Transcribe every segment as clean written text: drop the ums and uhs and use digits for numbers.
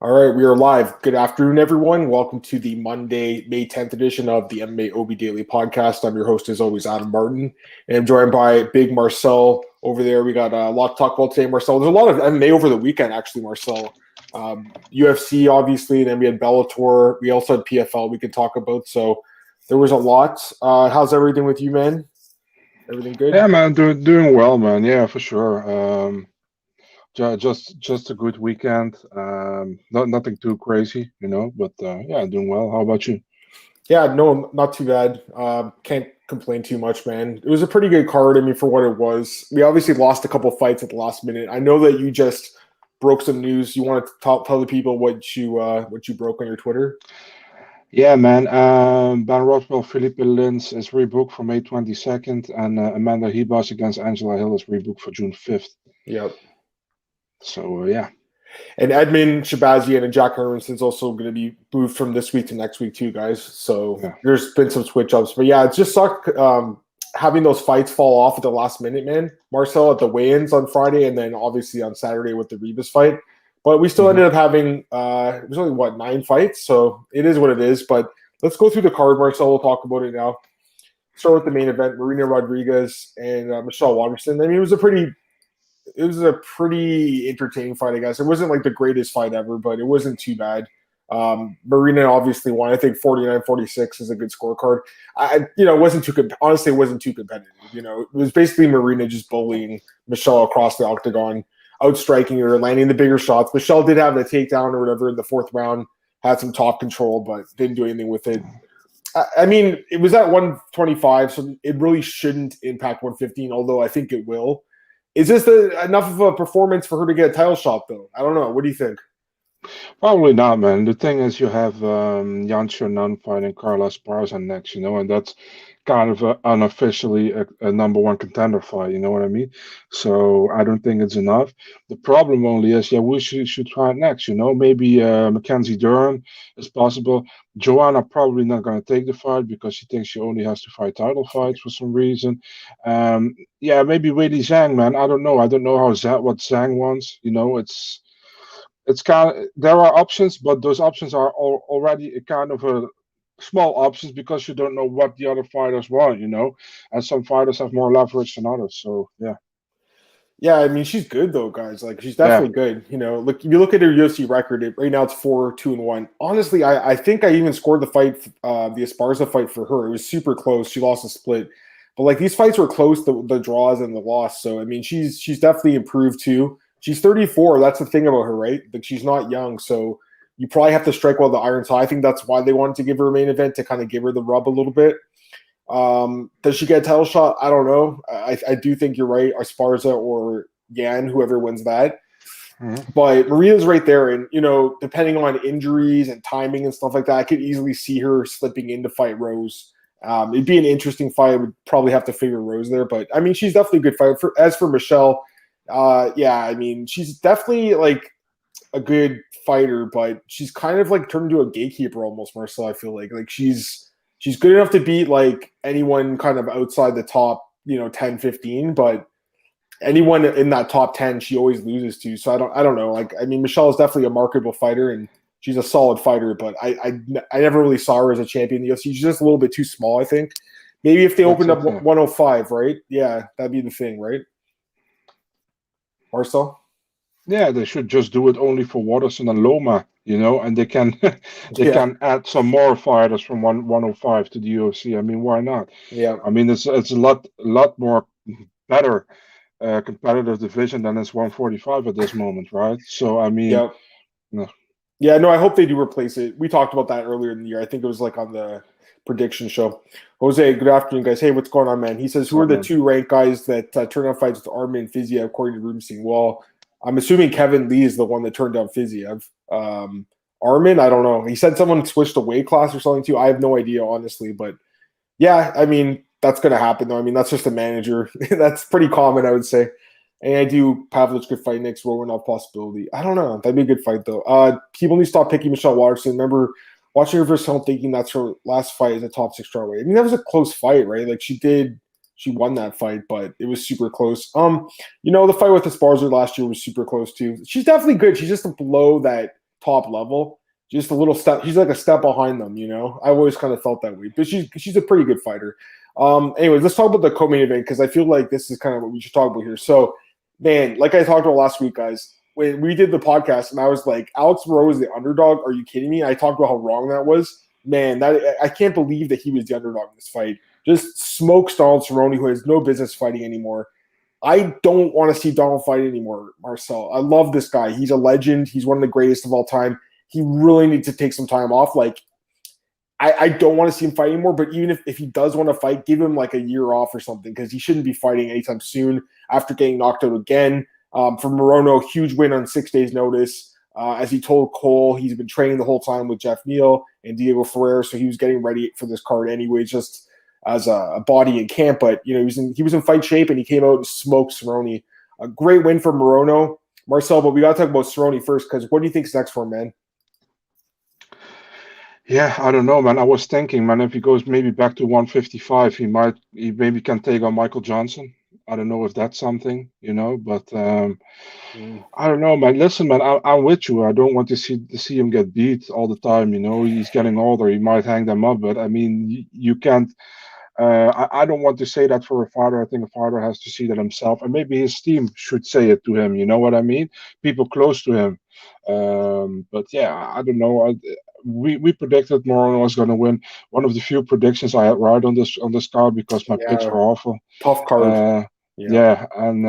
All right, we are live. Good afternoon, everyone. Welcome to the Monday, May 10th edition of the MMAOB Daily Podcast. I'm your host, as always, Adam Martin, and I'm joined by Big Marcel over there. We got a lot to talk about today, Marcel. There's a lot of MMA over the weekend, actually, Marcel. UFC, obviously, then we had Bellator. We also had PFL we could talk about, so there was a lot. How's everything with you, man? Everything good? Yeah, man, doing well, man. Yeah, for sure. Just a good weekend. Not nothing too crazy, but yeah, doing well. How about you? Yeah, no, not too bad. Can't complain too much, man. It was a pretty good card. I mean, for what it was, we obviously lost a couple fights at the last minute. I know that you just broke some news. You want to tell the people what you broke on your Twitter? Yeah, man. Ben Rothwell, Felipe Lins is rebooked for May 22nd, and Amanda Hebas against Angela Hill is rebooked for June 5th. Yep. So yeah. And Edmund Shabazian and Jack Hermanson's also going to be moved from this week to next week too, guys. So Yeah. there's been some switch ups, but yeah, it just sucked having those fights fall off at the last minute, man. Marcel at the weigh-ins on Friday, and then obviously on Saturday with the Rebus fight. But we still ended up having it was only 9 fights, so it is what it is. But let's go through the card, Marcel. We'll talk about it now. Start with the main event: Marina Rodriguez and Michelle Waterson. I mean, it was a pretty entertaining fight, I guess. It wasn't like the greatest fight ever, but it wasn't too bad. Marina obviously won. I think 49-46 is a good scorecard. It wasn't too good. Honestly, it wasn't too competitive. It was basically Marina just bullying Michelle across the octagon, outstriking her, landing the bigger shots. Michelle did have the takedown or whatever in the 4th round, had some top control, but didn't do anything with it. I mean, it was at 125, so it really shouldn't impact 115, although I think it will. Is this enough of a performance for her to get a title shot, though? I don't know. What do you think? Probably not, man. The thing is, you have Jungyeon fighting Carla Esparza next, and that's kind of unofficially a number one contender fight. You know what I mean? So I don't think it's enough. The problem only is, yeah, we should try it next. Maybe Mackenzie Dern is possible. Joanna probably not going to take the fight because she thinks she only has to fight title fights for some reason. Yeah, maybe Weili Zhang, man. I don't know. I don't know what Zhang wants. It's kind of there are options, but those options are already a kind of a small options because you don't know what the other fighters want, and some fighters have more leverage than others. So yeah, Yeah, I mean, she's good though, guys. Like, she's yeah, definitely good. Look, if you look at her UFC record, right now it's 4-2-1. Honestly, I think I even scored the fight, the Esparza fight for her. It was super close. She lost a split, but like these fights were close, the draws and the loss. So I mean, she's definitely improved too. She's 34. That's the thing about her, right? Like, she's not young, so you probably have to strike while the iron's hot. I think that's why they wanted to give her a main event to kind of give her the rub a little bit. Does she get a title shot? I don't know. I do think you're right. Esparza or Yan, whoever wins that. But Maria's right there. And, depending on injuries and timing and stuff like that, I could easily see her slipping in to fight Rose. It'd be an interesting fight. I would probably have to figure Rose there. But, I mean, she's definitely a good fighter. As for Michelle, yeah, I mean, she's definitely like a good fighter, but she's kind of like turned into a gatekeeper almost, Marcel. I feel like she's good enough to beat like anyone kind of outside the top, 10, 15, but anyone in that top 10 she always loses to. So I don't know. Like, I mean, Michelle is definitely a marketable fighter and she's a solid fighter, but I never really saw her as a champion in the UFC. She's just a little bit too small, I think. Maybe if they opened up 105, right? Yeah, that'd be the thing, right? Marcel? yeah. They should just do it only for Watterson and Loma, and they can they Yeah. can add some more fighters from 105 to the UFC. I mean, why not? Yeah. I mean, it's a lot more better competitive division than it's 145 at this moment, right? So I mean, Yeah. no. Yeah, no, I hope they do replace it. We talked about that earlier in the year. I think it was like on the prediction show. Jose, good afternoon, guys. Hey, what's going on, man? He says, who Oh, are the man. 2 ranked guys that turned down fights with Armin and Fiziev, according to Rubenstein? Well, I'm assuming Kevin Lee is the one that turned down Fiziev. Armin, I don't know. He said someone switched a weight class or something too. I have no idea, honestly. But yeah, I mean, that's going to happen, though. I mean, that's just a manager. That's pretty common, I would say. And I do Pavlich could fight next Romanov possibility. I don't know. That'd be a good fight though. People need to stop picking Michelle Waterson. Remember watching her versus home thinking that's her last fight as a top 6 strawweight. I mean, that was a close fight, right? Like she won that fight, but it was super close. The fight with Esparza last year was super close too. She's definitely good. She's just below that top level. Just a little step. She's like a step behind them, you know. I always kind of felt that way, but she's a pretty good fighter. Anyways, let's talk about the co-main event because I feel like this is kind of what we should talk about here. So, man, like I talked about last week, guys, when we did the podcast, and I was like, Alex Moreau is the underdog. Are you kidding me? I talked about how wrong that was. Man, that I can't believe that he was the underdog in this fight. Just smokes Donald Cerrone, who has no business fighting anymore. I don't want to see Donald fight anymore, Marcel. I love this guy. He's a legend. He's one of the greatest of all time. He really needs to take some time off. Like, I don't want to see him fight anymore, but even if he does want to fight, give him like a year off or something because he shouldn't be fighting anytime soon after getting knocked out again. For Morono, huge win on 6 days' notice. As he told Cole, he's been training the whole time with Jeff Neal and Diego Ferreira, so he was getting ready for this card anyway, just as a body in camp. But, you know, he was in fight shape, and he came out and smoked Cerrone. A great win for Morono. Marcel, but we got to talk about Cerrone first because what do you think's next for him, man? Yeah, I don't know, man. I was thinking, man, if he goes maybe back to 155, he maybe can take on Michael Johnson. I don't know if that's something, you know, but I don't know, man. Listen, man, I'm with you. I don't want to see him get beat all the time. You know, he's getting older. He might hang them up, but I mean, you can't. I don't want to say that for a fighter. I think a fighter has to see that himself, and maybe his team should say it to him. You know what I mean? People close to him. But yeah, I don't know. We predicted Morono was going to win. One of the few predictions I had right on this card because my picks were awful. Tough card. Yeah, and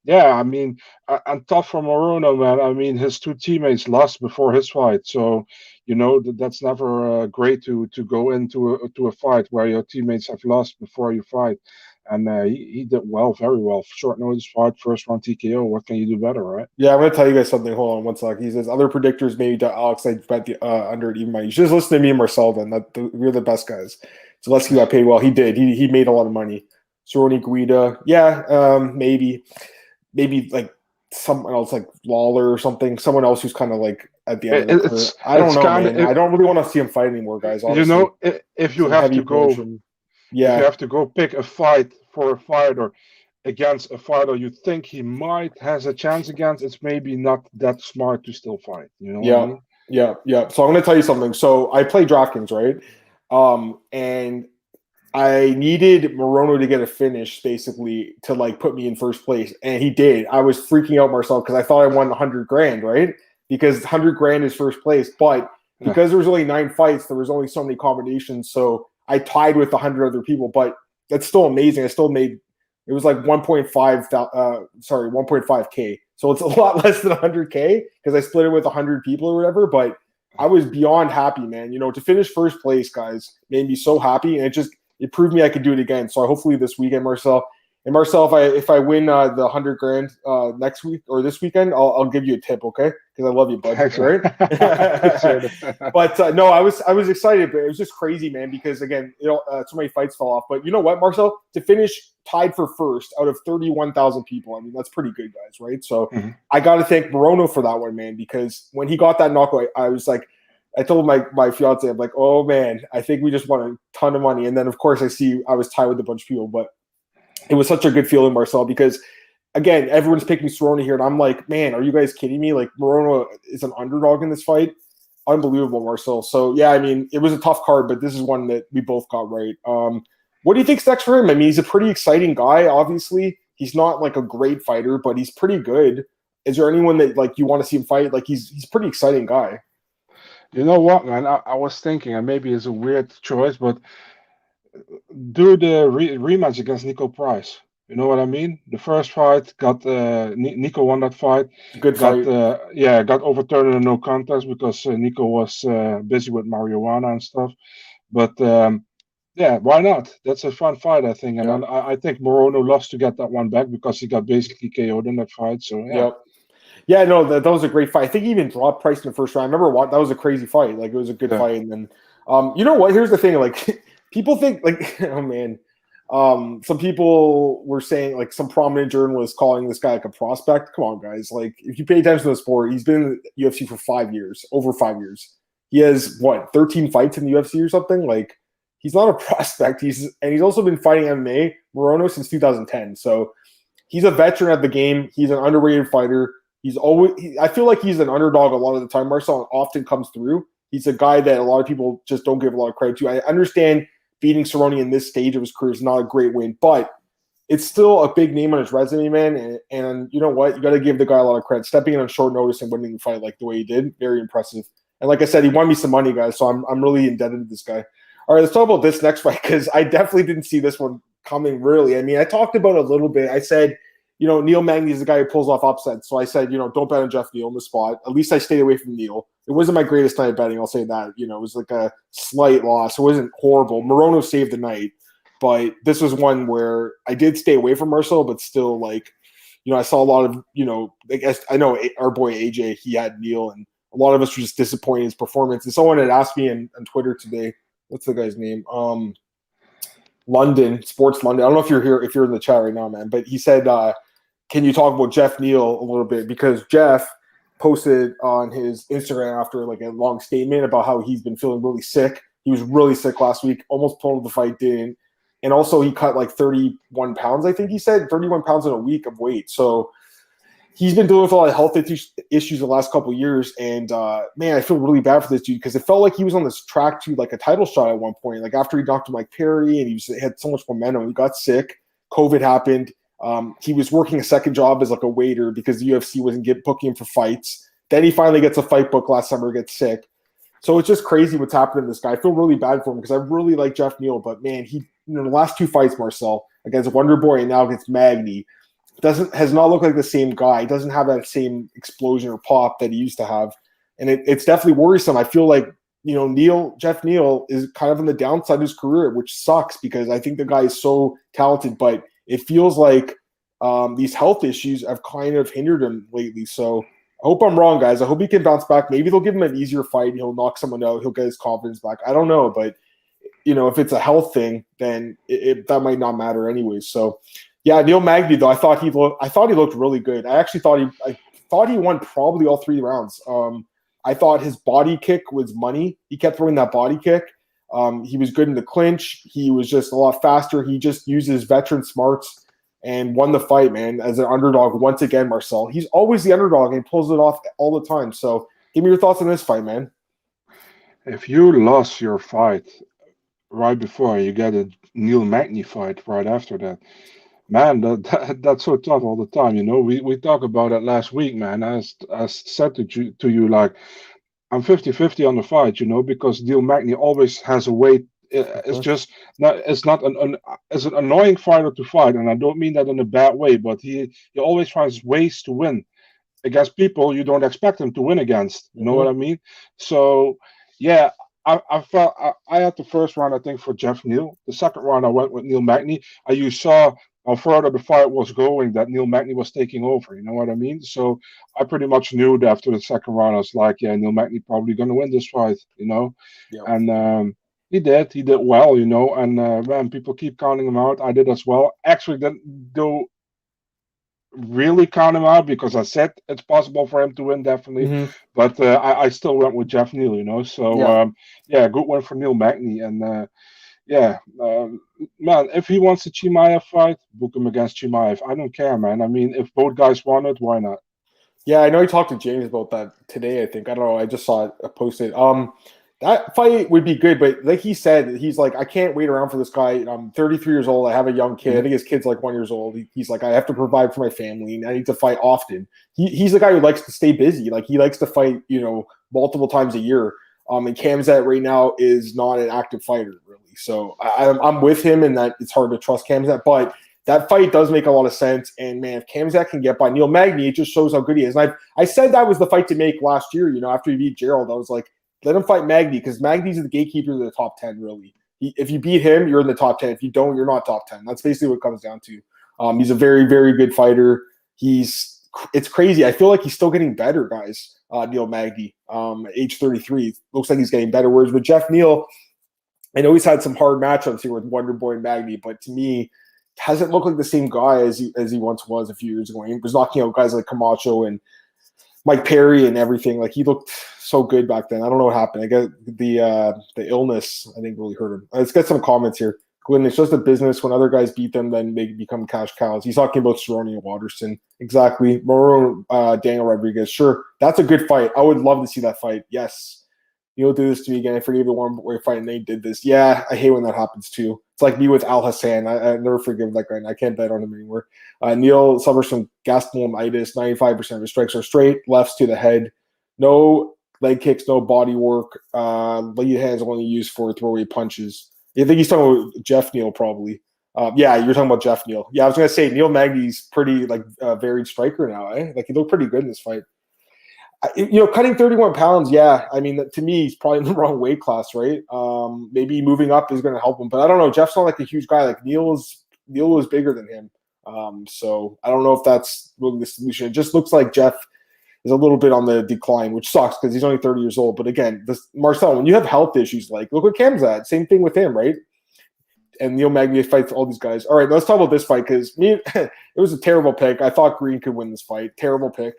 I mean, and tough for Morono, man. I mean, his two teammates lost before his fight, so you know that's never great to go into a fight where your teammates have lost before you fight. And he did well, very well. Short notice fight, first round TKO. What can you do better, right? Yeah, I'm going to tell you guys something. Hold on one sec. He says, other predictors maybe Alex, I bet the under at even money. You should just listen to me and Marcel then. We're the best guys. So let's see got paid well. He did. He made a lot of money. Cerrone Guida. Yeah, maybe like someone else like Lawler or something. Someone else who's kind of like at the end of the career. I don't know, man. I don't really want to see him fight anymore, guys. Honestly. You know, if you have to go... Yeah, if you have to go pick a fight for a fighter against a fighter you think he might has a chance against, it's maybe not that smart to still fight. You know what I mean? Yeah. So I'm going to tell you something. So I play DraftKings, right? And I needed Morono to get a finish basically to like put me in first place, and he did. I was freaking out myself because I thought I won $100,000, right? Because $100,000 is first place, but because there was only 9 fights, there was only so many combinations, so I tied with 100 other people, but that's still amazing. I still made it was like 1.5K. So it's a lot less than 100K because I split it with 100 people or whatever. But I was beyond happy, man. You know, to finish first place, guys, made me so happy, and it proved me I could do it again. So hopefully this weekend, Marcel. And Marcel, if I win the $100,000 next week or this weekend, I'll give you a tip, okay? Because I love you, bud. Right? But no, I was excited, but it was just crazy, man. Because again, so many fights fell off. But you know what, Marcel? To finish tied for first out of 31,000 people, I mean that's pretty good, guys, right? So I got to thank Morono for that one, man. Because when he got that knockout, I was like, I told my fiance, I'm like, oh man, I think we just won a ton of money. And then of course I was tied with a bunch of people, but it was such a good feeling, Marcel, because again, everyone's picking Cerrone here, and I'm like, man, are you guys kidding me? Like, Morono is an underdog in this fight. Unbelievable, Marcel. So, yeah, I mean, it was a tough card, but this is one that we both got right. What do you think's next for him? I mean, he's a pretty exciting guy, obviously. He's not, like, a great fighter, but he's pretty good. Is there anyone that, like, you want to see him fight? Like, he's a pretty exciting guy. You know what, man? I was thinking, and maybe it's a weird choice, but do the rematch against Nico Price. You know what I mean? The first fight got Nico won that fight. Good fight. Got overturned in a no contest because Nico was busy with marijuana and stuff. But why not? That's a fun fight, I think. And I think Morono lost to get that one back because he got basically KO'd in that fight. So yeah. Yep. Yeah, no, that was a great fight. I think he even dropped Price in the first round. I remember that was a crazy fight. Like, it was a good fight. And then, you know what? Here's the thing. Like, people think, like, oh, man. Some people were saying, like, some prominent journalists calling this guy like a prospect. Come on, guys. Like, if you pay attention to the sport, he's been in the UFC for 5 years, over 5 years. He has, 13 fights in the UFC or something? Like, he's not a prospect. He's also been fighting MMA, Morono, since 2010. So he's a veteran of the game. He's an underrated fighter. He's always. I feel like he's an underdog a lot of the time. Marcel often comes through. He's a guy that a lot of people just don't give a lot of credit to. I understand beating Cerrone in this stage of his career is not a great win, but it's still a big name on his resume, man. And you know what? You got to give the guy a lot of credit. Stepping in on short notice and winning the fight like the way he did, very impressive. And like I said, he won me some money, guys. So I'm really indebted to this guy. All right, let's talk about this next fight because I definitely didn't see this one coming. Really, I mean, I talked about it a little bit. I said, Neal Magny is the guy who pulls off upsets. So I said, don't bet on Jeff Neal on the spot. At least I stayed away from Neal. It wasn't my greatest night of betting. I'll say that. It was like a slight loss. It wasn't horrible. Morono saved the night. But this was one where I did stay away from Marcel, but still, like, I saw a lot of, I guess I know our boy AJ, he had Neal, and a lot of us were just disappointed in his performance. And someone had asked me on Twitter today, what's the guy's name? London, Sports London. I don't know if you're here, if you're in the chat right now, man, but he said, can you talk about Jeff Neal a little bit? Because Jeff posted on his Instagram after like a long statement about how he's been feeling really sick. He was really sick last week, almost pulled the fight, didn't. And also he cut like 31 pounds, I think he said, 31 pounds in a week of weight. So he's been dealing with a lot of health issues the last couple of years. And, man, I feel really bad for this dude because it felt like he was on this track to like a title shot at one point. Like after he knocked him like Perry and he had so much momentum, he got sick. COVID happened. He was working a second job as like a waiter because the UFC wasn't booking him for fights. Then he finally gets a fight book last summer, gets sick. So it's just crazy what's happening to this guy. I feel really bad for him because I really like Jeff Neal, but man, he the last two fights, Marcel, against Wonder Boy and now against Magny, has not looked like the same guy. He doesn't have that same explosion or pop that he used to have. And it's definitely worrisome. I feel like, Jeff Neal is kind of on the downside of his career, which sucks because I think the guy is so talented, but it feels like these health issues have kind of hindered him lately. So I hope I'm wrong, guys. I hope he can bounce back. Maybe they'll give him an easier fight. He'll knock someone out. He'll get his confidence back. I don't know, but if it's a health thing, then that might not matter anyways. So, yeah, Neal Magny though, I thought he looked really good. I thought he won probably all 3 rounds. I thought his body kick was money. He kept throwing that body kick. He was good in the clinch. He was just a lot faster. He just used his veteran smarts and won the fight, man, as an underdog once again, Marcel. He's always the underdog and he pulls it off all the time. So give me your thoughts on this fight, man. If you lost your fight right before you get a Neal Magny fight right after that, man, that's so tough all the time. We talked about it last week, man. I said to you, like, I'm 50-50 on the fight, because Neal Magny always has a way. It's just not. It's not it's an annoying fighter to fight, and I don't mean that in a bad way. But he always finds ways to win against people you don't expect him to win against. You know what I mean? So yeah, I felt I had the first round I think for Jeff Neal. The second round I went with Neal Magny. You saw how further the fight was going that Neal Magny was taking over. You know what I mean? So I pretty much knew that after the second round I was like, yeah, Neal Magny probably going to win this fight. Yeah. And he did well, and man, people keep counting him out. I did as well. Actually, didn't do really count him out because I said it's possible for him to win, definitely. But I still went with Jeff Neal, So good one for Neal Magny, and man, if he wants a Chimaev fight, book him against Chimaev. I don't care, man. I mean, if both guys want it, why not? Yeah, I know he talked to James about that today, I think. I don't know. I just saw it posted. That fight would be good, but like he said, he's like, I can't wait around for this guy. I'm 33 years old. I have a young kid. I think his kid's like 1 year old. He's like, I have to provide for my family, and I need to fight often. He's the guy who likes to stay busy. Like he likes to fight, multiple times a year. And Khamzat right now is not an active fighter, really. So I'm with him in that it's hard to trust Khamzat, but that fight does make a lot of sense. And man, if Khamzat can get by Neal Magny, it just shows how good he is. And I said that was the fight to make last year. After he beat Gerald, I was like, let him fight Magny because Magny's the gatekeeper of the top 10, really. If you beat him, you're in the top 10. If you don't, you're not top 10. That's basically what it comes down to. He's a very, very good fighter. It's crazy. I feel like he's still getting better, guys. Neal Magny, age 33, looks like he's getting better. Whereas with Jeff Neal, I know he's had some hard matchups here with Wonder Boy and Magny, but to me, hasn't looked like the same guy as he once was a few years ago. He was knocking out guys like Camacho and Mike Perry and everything. Like he looked so good back then. I don't know what happened. I guess the illness, I think, really hurt him. Let's get some comments here. Glenn, it's just a business. When other guys beat them, then they become cash cows. He's talking about Cerrone and Watterson. Exactly. Morono, Daniel Rodriguez. Sure, that's a good fight. I would love to see that fight. Yes. You'll do this to me again. I forgave the one-way fight, and they did this. Yeah, I hate when that happens too. It's like me with Al Hassan. I never forgive that guy, and I can't bet on him anymore. Neal suffers from gastroenteritis. 95% of his strikes are straight, lefts to the head. No leg kicks, no body work. Lead hands only used for throwaway punches. I think he's talking about Jeff Neal, probably. Yeah, you're talking about Jeff Neal. Yeah, I was gonna say Neal Magny's pretty varied striker now. Like he looked pretty good in this fight. Cutting 31 pounds, yeah. I mean, to me, he's probably in the wrong weight class, right? Maybe moving up is going to help him, but I don't know. Jeff's not like a huge guy. Like Neal was bigger than him, so I don't know if that's really the solution. It just looks like Jeff is a little bit on the decline, which sucks because he's only 30 years old. But again, Marcel, when you have health issues, like look what Cam's at. Same thing with him, right? And Neal Magny fights all these guys. All right, let's talk about this fight because it was a terrible pick. I thought Green could win this fight. Terrible pick.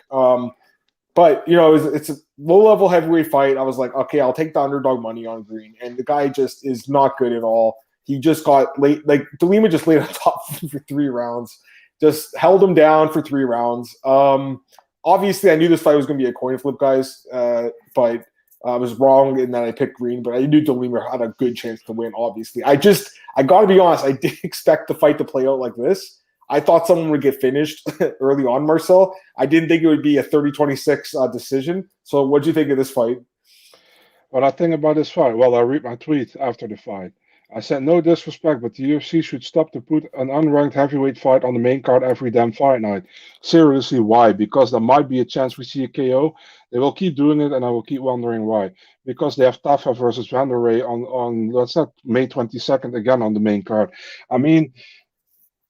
But, it's a low-level heavyweight fight. I was like, okay, I'll take the underdog money on Green. And the guy just is not good at all. He just got late. Like, DeLima just laid on top for 3 rounds. Just held him down for 3 rounds. Obviously, I knew this fight was going to be a coin flip, guys. But I was wrong in that I picked Green. But I knew DeLima had a good chance to win, obviously. I got to be honest. I did expect the fight to play out like this. I thought someone would get finished early on, Marcel. I didn't think it would be a 30-26 decision. So what do you think of this fight? What I think about this fight? Well, I read my tweet after the fight. I said, no disrespect, but the UFC should stop to put an unranked heavyweight fight on the main card every damn fight night. Seriously, why? Because there might be a chance we see a KO. They will keep doing it, and I will keep wondering why. Because they have Tafa versus Vanderlei on let's not May 22nd again on the main card. I mean,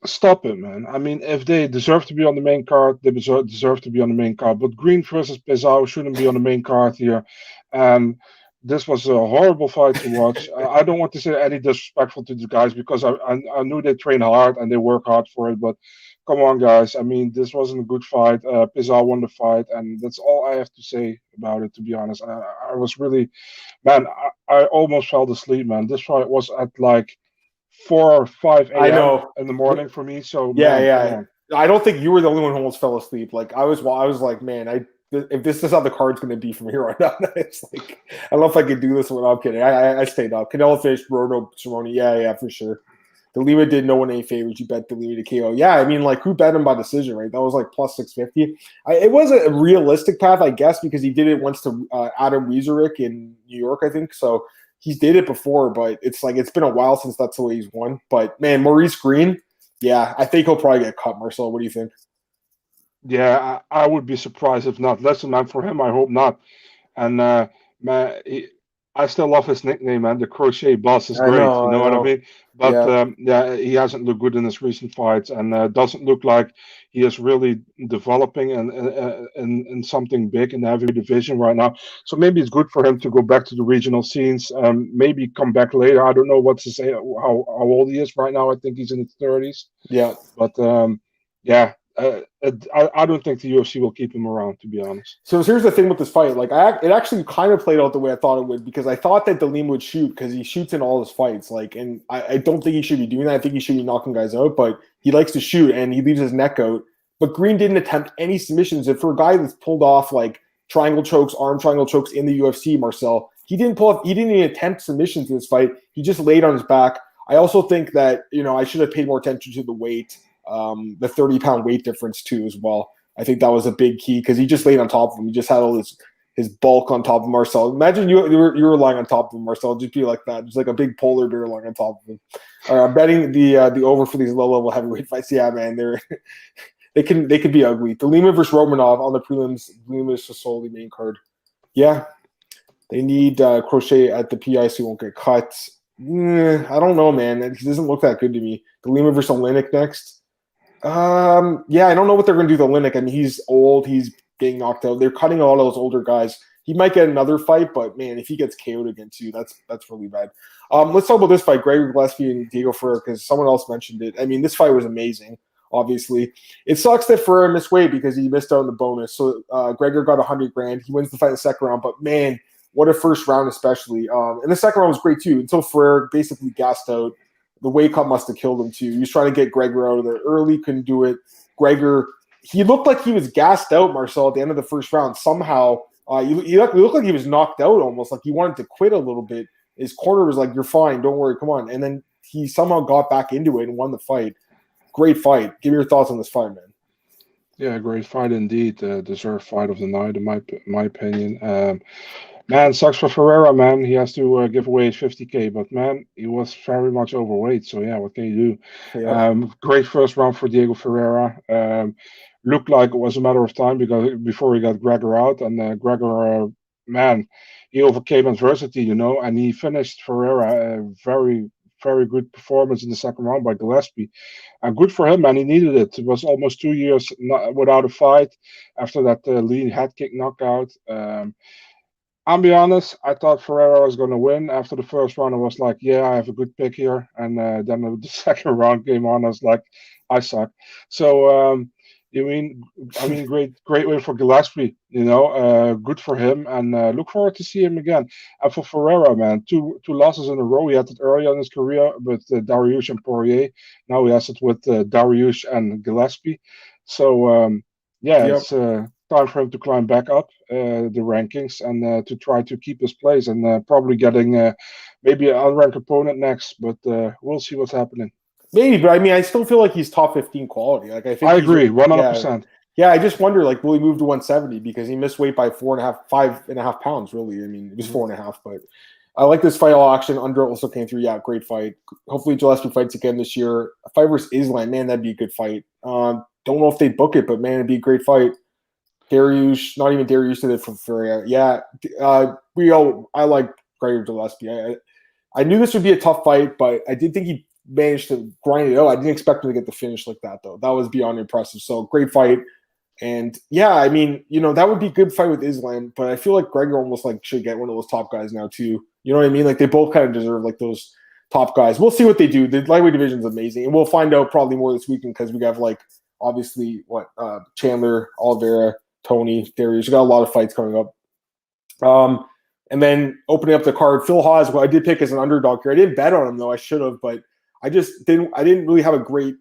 stop it, man. I mean, if they deserve to be on the main card, they deserve to be on the main card. But Green versus Pizarro shouldn't be on the main card here. And this was a horrible fight to watch. I don't want to say any disrespectful to the guys because I knew they train hard and they work hard for it. But come on, guys. I mean, this wasn't a good fight. Pizarro won the fight, and that's all I have to say about it, to be honest. I was really, man, I almost fell asleep, man. This fight was at like 4 or 5 a.m. in the morning for me. So yeah. I don't think you were the only one who almost fell asleep. Like I was like, man, if this is how the card's going to be from here on out, it's like I don't know if I could do this without kidding. I stayed up. Canelo finished, Morono, Cerrone. Yeah, for sure. DeLima did no one any favors. You bet DeLima to KO. Yeah, I mean, like who bet him by decision, right? That was like plus 650. It was a realistic path, I guess, because he did it once to Adam Wieserick in New York, I think. So. He's did it before, but it's been a while since that's the way he's won. But man, Maurice Green, yeah, I think he'll probably get cut. Marcel, what do you think? Yeah, I would be surprised if not. Listen, man, for him, I hope not. And man, I still love his nickname, man. The Crochet Boss is great. You know what I mean? But he hasn't looked good in his recent fights, and doesn't look like he is really developing in something big in the heavyweight division right now. So maybe it's good for him to go back to the regional scenes. Maybe come back later. I don't know what to say. How old he is right now. I think he's in his 30s. Yeah. But I don't think the UFC will keep him around, to be honest. So here's the thing with this fight. Like, it actually kind of played out the way I thought it would because I thought that DeLima would shoot because he shoots in all his fights. Like, and I don't think he should be doing that. I think he should be knocking guys out, but he likes to shoot and he leaves his neck out. But Green didn't attempt any submissions. And for a guy that's pulled off like triangle chokes, arm triangle chokes in the UFC, Marcel, he didn't even attempt submissions in this fight. He just laid on his back. I also think that, I should have paid more attention to the weight. The 30-pound weight difference too as well. I think that was a big key because he just laid on top of him. He just had all his bulk on top of Marcel. Imagine you were lying on top of him, Marcel. Just be like that, just like a big polar bear lying on top of him. All right, I'm betting the over for these low-level heavyweight fights. Yeah, man, they can be ugly. DeLima versus Romanov on the prelims. DeLima is solely main card. Yeah, they need Crochet at the PI so he won't get cut. I don't know, man. He doesn't look that good to me. DeLima versus Oleinik next. Yeah, I don't know what they're going to do to Oleinik. I mean, he's old. He's getting knocked out. They're cutting a lot of those older guys. He might get another fight, but man, if he gets KO'd again too, that's really bad. Let's talk about this fight, Gregor Gillespie and Diego Ferreira, because someone else mentioned it. I mean, this fight was amazing. Obviously, it sucks that Ferreira missed weight because he missed out on the bonus. So Gregor got $100,000. He wins the fight in the second round, but man, what a first round, especially. And the second round was great too until Ferreira basically gassed out the weight cut must have killed him too. He was trying to get Gregor out of there early, couldn't do it. Gregor, he looked like he was gassed out, Marcel, at the end of the first round. Somehow, he looked like he was knocked out almost, like he wanted to quit a little bit. His corner was like, "You're fine, don't worry, come on." And then he somehow got back into it and won the fight. Great fight. Give me your thoughts on this fight, man. Yeah, great fight indeed. Deserved fight of the night, in my opinion. Man, sucks for Ferreira, man. He has to give away 50K, but man, he was very much overweight. So yeah, what can you do? Yeah. Great first round for Diego Ferreira. Looked like it was a matter of time because before he got Gregor out, and Gregor, man, he overcame adversity, and he finished Ferreira a very, very good performance in the second round by Gillespie. And good for him, man. He needed it. It was almost 2 years without a fight after that lean head kick knockout. I'll be honest, I thought Ferreira was going to win. After the first round, I was like, yeah, I have a good pick here. And then the second round came on, I was like, I suck. So, great win for Gillespie, good for him. And look forward to see him again. And for Ferreira, man, two losses in a row. He had it earlier in his career with Dariush and Poirier. Now he has it with Dariush and Gillespie. So, it's time for him to climb back up the rankings and to try to keep his place and probably getting maybe an unranked opponent next. But we'll see what's happening. Maybe, but I mean, I still feel like he's top 15 quality. Like I think I agree, 100%. Yeah, I just wonder, like, will he move to 170 because he missed weight by 5.5 pounds? Really, I mean, it was 4.5, but I like this fight. All action. Under also came through. Yeah, great fight. Hopefully, Gillespie fights again this year. A fight versus Islam, man, that'd be a good fight. Don't know if they'd book it, but man, it'd be a great fight. Dariush, not even Dariush did it for Ferreira. Yeah, I like Gregor Gillespie. I knew this would be a tough fight, but I did think he managed to grind it out. I didn't expect him to get the finish like that, though. That was beyond impressive. So great fight. And yeah, I mean, that would be a good fight with Islam, but I feel like Gregor almost like should get one of those top guys now too. You know what I mean? Like they both kind of deserve like those top guys. We'll see what they do. The lightweight division is amazing, and we'll find out probably more this weekend because we have like obviously Chandler, Oliveira, Tony, Darius. We got a lot of fights coming up. And then opening up the card, Phil Hawes, who I did pick as an underdog here. I didn't bet on him though. I should have, but I just didn't. I didn't really have a great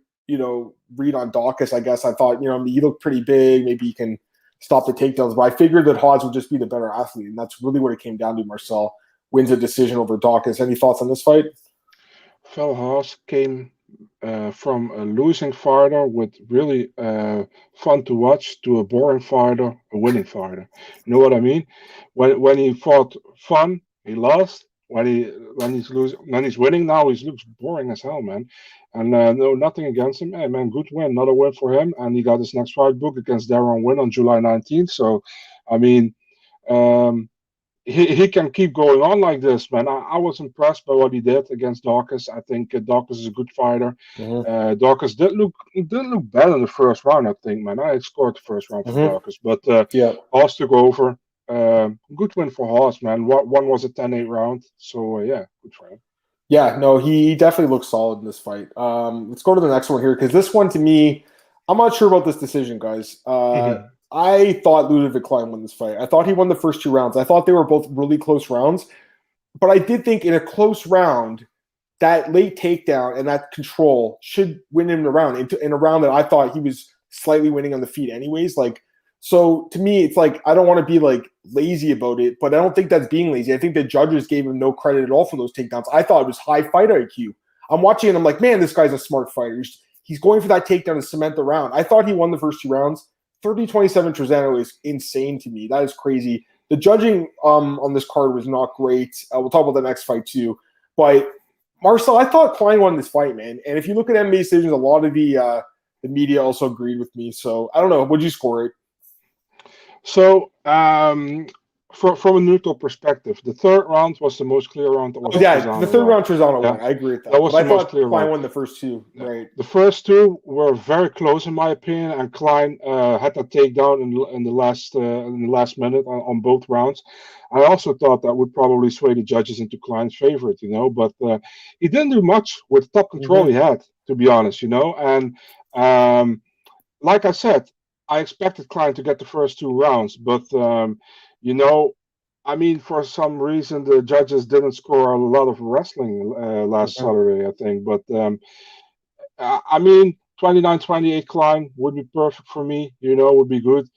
read on Daukaus. I guess I thought he looked pretty big. Maybe he can stop the takedowns, but I figured that Hawes would just be the better athlete, and that's really what it came down to. Marcel wins a decision over Daukaus. Any thoughts on this fight? Phil Hawes came from a losing fighter with really fun to watch to a boring fighter, a winning fighter. You know what I mean? When he fought fun, he lost. When he's winning now, he looks boring as hell, man. And no, nothing against him. Hey, man, good win, another win for him. And he got his next fight book against Darren Wynn on July 19th. So, I mean, he can keep going on like this, man. I was impressed by what he did against Daukaus. I think Daukaus is a good fighter. Mm-hmm. Daukaus didn't look bad in the first round, I think, man. I scored the first round for Daukaus, but Hawes took over. Good win for Hawes, man. One was a 10-8 round, so good for him. Yeah, no, he definitely looks solid in this fight. Let's go to the next one here because this one, to me, I'm not sure about this decision, guys. I thought Ludovic Klein won this fight. I thought he won the first 2 rounds. I thought they were both really close rounds, but I did think in a close round, that late takedown and that control should win him the round. In a round that I thought he was slightly winning on the feet, anyways. So to me, it's like I don't want to be like lazy about it, but I don't think that's being lazy. I think the judges gave him no credit at all for those takedowns. I thought it was high fight IQ. I'm watching and I'm like, man, this guy's a smart fighter. He's going for that takedown to cement the round. I thought he won the first 2 rounds. 30-27 Trezano is insane to me. That is crazy. The judging on this card was not great. We'll talk about the next fight too. But Marcel, I thought Klein won this fight, man. And if you look at MMA decisions, a lot of the media also agreed with me. So I don't know. What'd you score it? So, from a neutral perspective, the third round was the most clear round. The third round Trezano won. I agree with that. That was but the I most thought clear Klein round. won the first 2. Yeah. Right. The first 2 were very close in my opinion, and Klein had that takedown in the last minute on both rounds. I also thought that would probably sway the judges into Klein's favorite, but he didn't do much with top control he had, to be honest, And like I said, I expected Klein to get the first 2 rounds, but I mean, for some reason, the judges didn't score a lot of wrestling last Okay. Saturday, I think. But I mean, 29-28 Klein would be perfect for me. Would be good.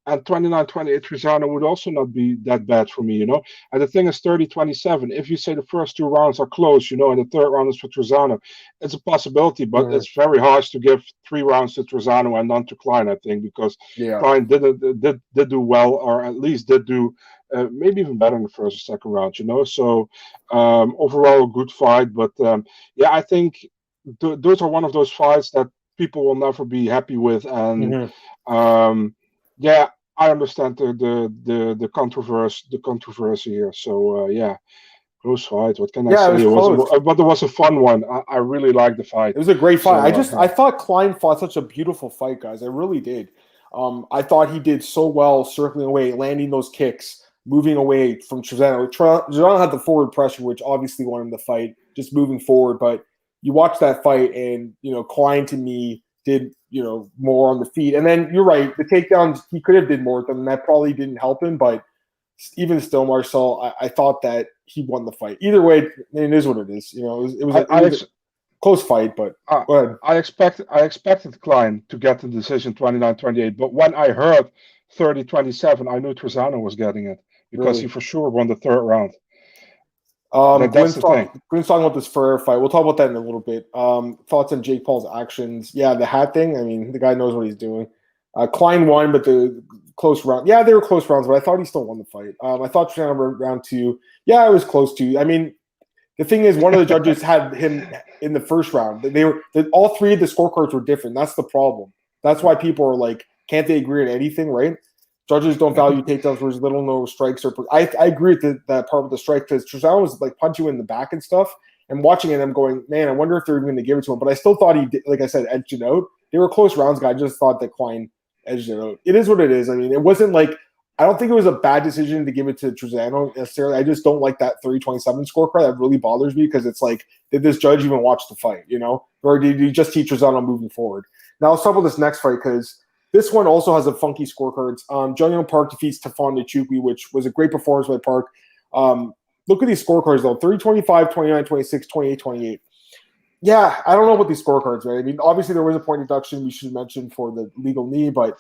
And 29-28 Trezano would also not be that bad for me. And the thing is 30-27. If you say the first two rounds are close, and the third round is for Trezano, it's a possibility, but Mhm. it's very harsh to give 3 rounds to Trezano and none to Klein, I think, because Yeah. Klein did do well, or at least did do maybe even better in the first or second round. So overall, a good fight. But yeah, I think those are one of those fights that people will never be happy with. And Mhm. um, yeah, I understand the controversy here. So yeah, close fight. What can I Yeah, it say? was It was, close. but it was a fun one. I really liked the fight. It was a great fight. So I thought Klein fought such a beautiful fight, guys. I really did. I thought he did so well circling away, landing those kicks, moving away from Trezano. Trezano had the forward pressure, which obviously won him the fight, just moving forward. But you watch that fight, and Klein to me did more on the feet. And then you're right, the takedowns he could have did more with them, and that probably didn't help him. But even still, Marcel, I thought that he won the fight. Either way, it is what it is. It I was a close fight, but I, go ahead. I expected Klein to get the decision 29-28, but when I heard 30-27, I knew Trezano was getting it because he Really. for sure won the third round. That's the thing. Glenn's talking about this Ferreira fight. We'll talk about that in a little bit. Thoughts on Jake Paul's actions? Yeah, the hat thing. I mean, the guy knows what he's doing. Klein won, but the close round. Yeah, they were close rounds, but I thought he still won the fight. I thought round two. Yeah, it was close to. I mean, the thing is, one of the judges had him in the first round. All three of the scorecards were different. That's the problem. That's why people are like, can't they agree on anything, right? Judges don't value takedowns. There's little no strikes or. I agree with that part with the strike because Trezano was like punching you in the back and stuff. And watching it, I'm going, man, I wonder if they're going to give it to him. But I still thought he did, like I said, edged it out. They were close rounds, guy. I just thought that Klein edged it out. It is what it is. I mean, it wasn't like I don't think it was a bad decision to give it to Trezano necessarily. I just don't like that 327 scorecard. That really bothers me because it's like, did this judge even watch the fight, Or did you just teach Trezano moving forward? Now let's talk about this next fight because this one also has a funky scorecards. Jungyeon Park defeats Tafon Nchukwi, which was a great performance by Park. Look at these scorecards, though. 30-25, 29-26, 28-28. Yeah, I don't know about these scorecards, right? I mean, obviously there was a point deduction we should mention for the legal knee, but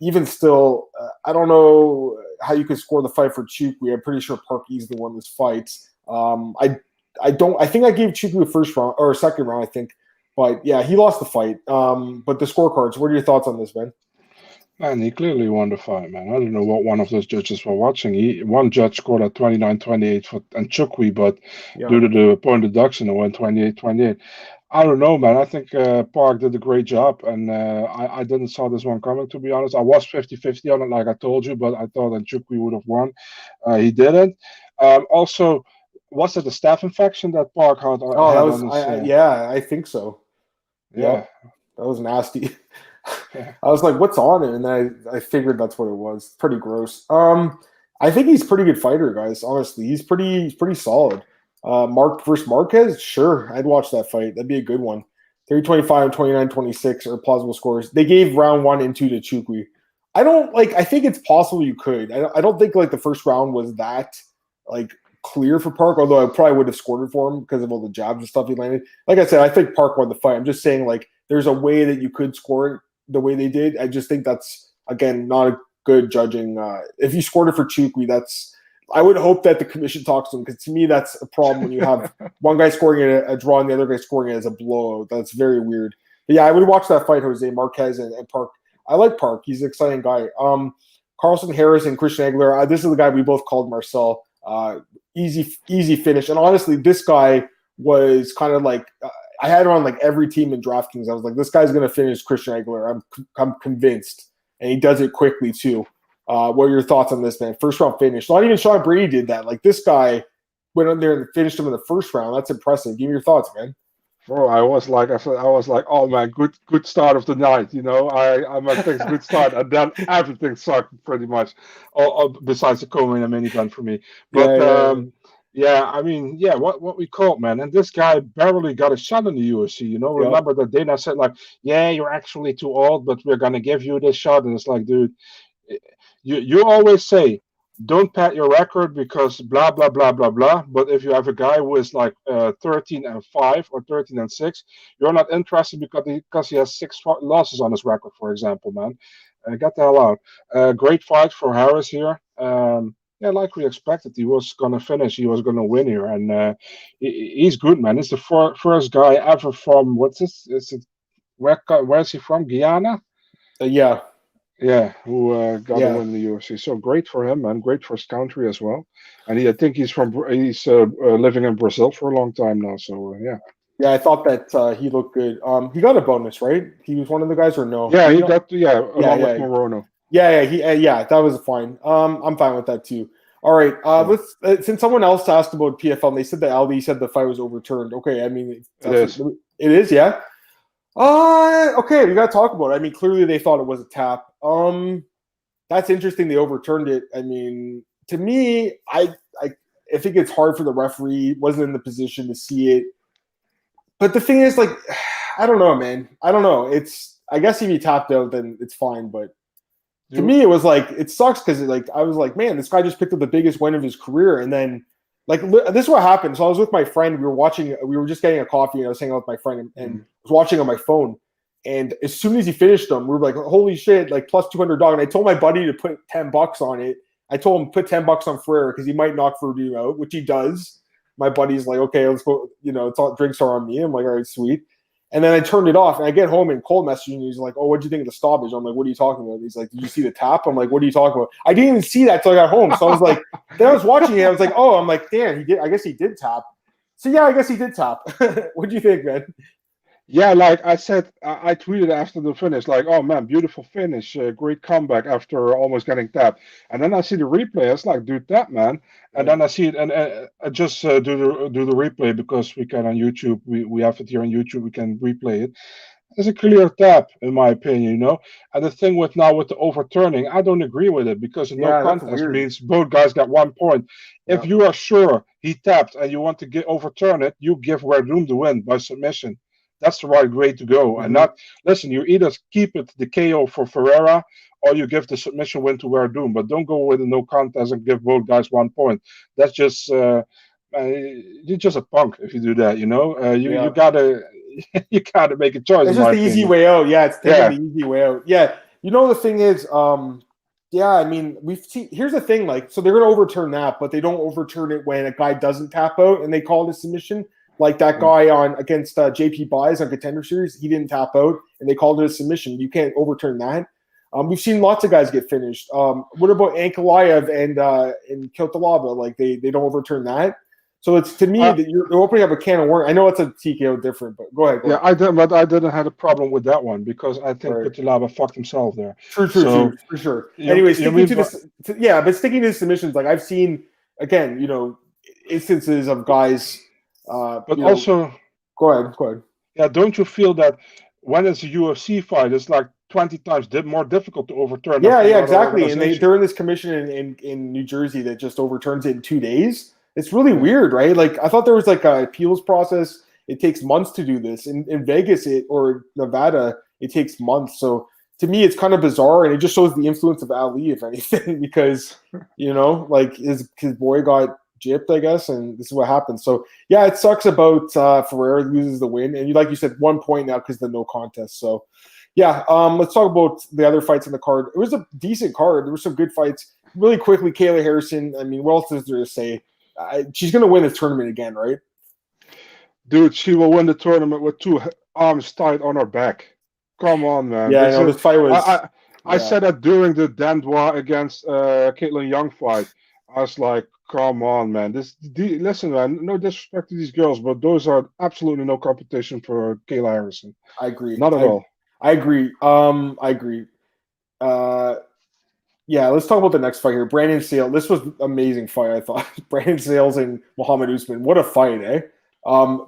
even still, I don't know how you could score the fight for Chukwi. I'm pretty sure Park easily won this fight. I think I gave Chukwi a first round or a second round, I think. But yeah, he lost the fight. But the scorecards, what are your thoughts on this, man? Man, he clearly won the fight, man. I don't know what one of those judges were watching. One judge scored at 29-28 for Nchukwi, but Yeah. due to the point deduction, it went 28-28. I don't know, man. I think Park did a great job, and I didn't saw this one coming, to be honest. I was 50-50 on it, like I told you, but I thought Nchukwi would have won. He didn't. Also, was it a staph infection that Park had, Oh, that had was on his? yeah, I think so. Yeah. Yep, that was nasty. Yeah. I was like, "What's on it?" And then I figured that's what it was. Pretty gross. I think he's a pretty good fighter, guys. Honestly, he's pretty solid. Mark versus Marquez, sure, I'd watch that fight. That'd be a good one. 30-25 and 29-26 are plausible scores. They gave round 1 and 2 to Chukwi. I don't like. I think it's possible you could. I don't think like the first round was that like clear for Park. Although I probably would have scored it for him because of all the jabs and stuff he landed. Like I said, I think Park won the fight. I'm just saying like there's a way that you could score it the way they did. I just think that's again not a good judging. If you scored it for Chukwi, that's I would hope that the commission talks to him because to me that's a problem when you have one guy scoring it a draw and the other guy scoring it as a blowout. That's very weird. But yeah, I would watch that fight, Jose Marquez and Park. I like Park. He's an exciting guy. Carlson Harris and Christian Aguilera. This is the guy we both called Marcel. Easy finish. And honestly, this guy was kind of like I had him on like every team in DraftKings. I was like, this guy's going to finish Christian Aguilera. I'm convinced, and he does it quickly too. What are your thoughts on this, man? First round finish. Not even Sean Brady did that. Like this guy went in there and finished him in the first round. That's impressive. Give me your thoughts, man. Bro, I was like, oh man, good start of the night. I might think it's a good start, and then everything sucked pretty much, all besides the co-main and main event for me. Yeah, But yeah, yeah, I mean, yeah, what we called, man, and this guy barely got a shot in the UFC. yeah. Remember that Dana said like, yeah, you're actually too old, but we're gonna give you this shot, and it's like, dude, you always say don't pat your record because blah blah blah blah blah. But if you have a guy who is like 13-5 or 13-6, you're not interested because he has six losses on his record, for example, man. Get the hell out. Great fight for Harris here. Yeah, like we expected, he was gonna finish. He was gonna win here, and he's good, man. He's the first guy ever from what's this? Is it where is he from? Guyana? Yeah. Yeah, who got a Yeah. win in the UFC. So great for him, man. Great for his country as well. And I think he's living in Brazil for a long time now. So yeah. Yeah, I thought that he looked good. He got a bonus, right? He was one of the guys, or no? Yeah, Did he not? got along with Morono. Yeah, that was fine. I'm fine with that too. All right, let's. Since someone else asked about PFL, and they said that Ali said the fight was overturned. Okay, I mean, It is. It is, yeah. Okay, we got to talk about it. I mean, clearly they thought it was a tap. That's interesting. They overturned it. I mean, to me, I think it's hard for the referee. He wasn't in the position to see it. But the thing is, like, I don't know, man. I don't know. I guess if he tapped out, then it's fine. But to me, it was like, it sucks because like I was like, man, this guy just picked up the biggest win of his career, and then like this is what happened. So I was with my friend. We were just getting a coffee, and I was hanging out with my friend, and was watching on my phone. And as soon as he finished them, we were like, holy shit, like plus $200. And I told my buddy to put $10 on it. I told him put $10 on Ferreira because he might knock Werdum out, which he does. My buddy's like, okay, let's go. It's all drinks are on me. I'm like, all right, sweet. And then I turned it off, and I get home and Cole messaged me. He's like, oh, what'd you think of the stoppage? I'm like, what are you talking about? He's like, did you see the tap? I'm like, what are you talking about? I didn't even see that till I got home. So I was like, then I was watching it. I was like, oh, I'm like, damn, he did. I guess he did tap. So yeah, I guess he did tap. What'd you think, man? Yeah, like I said, I tweeted after the finish, like, "Oh man, beautiful finish, great comeback after almost getting tapped." And then I see the replay. It's like, dude, that man. And then I see it, and I just do the replay because we can on YouTube. We have it here on YouTube. We can replay it. It's a clear tap, in my opinion, And the thing with the overturning, I don't agree with it because a no Yeah, that's contest weird. means both guys got 1 point. If Yeah. you are sure he tapped and you want to overturn it, you give Werdum the win by submission. That's the right way to go. And not listen. You either keep it the KO for Ferreira or you give the submission win to Werdum, but don't go with a no contest and give both guys 1 point. That's just you're just a punk if you do that. You gotta you gotta make a choice. It's in just my the easy opinion. way out. Yeah, it's taking the easy way out. Yeah. The thing is, yeah, I mean, here's the thing, like, so they're gonna overturn that, but they don't overturn it when a guy doesn't tap out and they call it a submission. Like that guy against JP Buys on Contender Series, he didn't tap out and they called it a submission. You can't overturn that. We've seen lots of guys get finished. What about Ankalaev and Kiltalaba? Like they don't overturn that. So it's to me that you're opening up a can of worms. I know it's a TKO different, but go ahead. Yeah, I did, but I didn't have a problem with that one because I think Kutilaba fucked himself there. True, for sure. Anyway, sticking to this, but sticking to the submissions, like I've seen again, instances of guys. But also, go ahead. Yeah, don't you feel that when it's a UFC fight, it's like 20 times more difficult to overturn? Yeah, exactly. And they're in this commission in New Jersey that just overturns it in 2 days. It's really weird, right? Like I thought there was like a appeals process. It takes months to do this. In Vegas or Nevada, it takes months. So to me, it's kind of bizarre, and it just shows the influence of Ali, if anything, because like his boy got gypped, I guess, and this is what happened. So yeah, it sucks about Ferreira loses the win, and like you said, 1 point now because of the no contest. So yeah, let's talk about the other fights in the card. It was a decent card. There were some good fights. Really quickly, Kayla Harrison. I mean, what else is there to say? She's going to win this tournament again, right? Dude, she will win the tournament with 2 arms tied on her back. Come on, man. Yeah, this fight was. I said that during the Dandois against Caitlin Young fight. I was like, come on, man. Listen, man. No disrespect to these girls, but those are absolutely no competition for Kayla Harrison. I agree. Not at all. I agree. I agree. Yeah, let's talk about the next fight here. Brandon Sales. This was an amazing fight, I thought. Brandon Sales and Muhammad Usman. What a fight, eh?